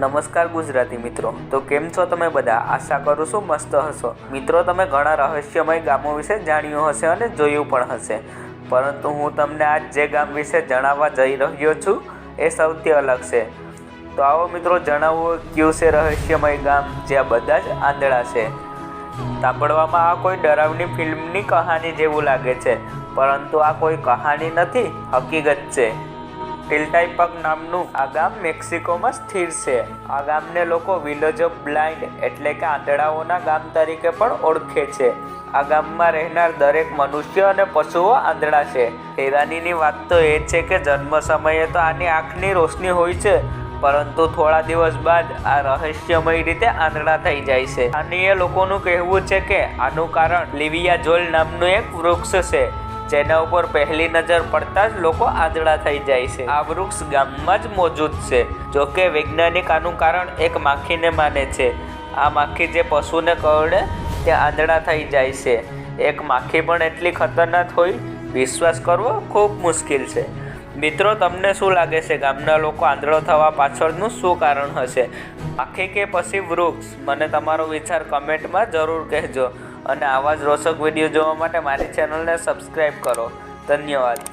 નમસ્કાર ગુજરાતી મિત્રો, તો કેમ છો તમે બધા? આશા કરું છું મસ્ત હશો। મિત્રો, તમે ઘણા રહસ્યમય ગામો વિશે જાણ્યું હશે અને જોયું પણ હશે, પરંતુ હું તમને આજ જે ગામ વિશે જણાવવા જઈ રહ્યો છું એ સૌથી અલગ છે। તો આવો મિત્રો, જણાવો કયું છે રહસ્યમય ગામ જ્યાં બધા જ આંધળા છે। સાંભળવામાં આ કોઈ ડરાવની ફિલ્મની કહાની જેવું લાગે છે, પરંતુ આ કોઈ કહાની નથી, હકીકત છે। ટિલ્ટાઇપક નામનું આ ગામ મેક્સિકોમાં સ્થિર છે। આ ગામને લોકો વિલેજ ઓફ બ્લાઇન્ડ એટલે કે આંધળાઓના ગામ તરીકે પણ ઓળખે છે। આ ગામમાં રહેનાર દરેક મનુષ્ય અને પશુઓ આંધળા છે। હેરાનીની વાત તો એ છે કે જન્મ સમયે તો આની આંખની રોશની હોય છે, પરંતુ થોડા દિવસ બાદ આ રહસ્યમય રીતે આંધળા થઈ જાય છે। સ્થાનીય લોકોનું કહેવું છે કે આનું કારણ લિવિયાઝોલ નામનું એક વૃક્ષ છે, જેના ઉપર પહેલી નજર પડતા જ લોકો આંધળા થઈ જાય છે। આ વૃક્ષ ગામમાં જ મોજૂદ છે। જોકે વૈજ્ઞાનિક આનું કારણ એક માખીને માને છે। આ માખી જે પશુને કરડે તે આંધળા થઈ જાય છે। એક માખી પણ એટલી ખતરનાક હોય, વિશ્વાસ કરવો ખૂબ મુશ્કેલ છે। મિત્રો, તમને શું લાગે છે ગામના લોકો આંધળો થવા પાછળનું શું કારણ હશે? માખી કે પછી વૃક્ષ? મને તમારો વિચાર કમેન્ટમાં જરૂર કહેજો, અને આવા જ રોચક વિડીયો જોવા માટે મારી ચેનલને સબસ્ક્રાઈબ કરો। ધન્યવાદ।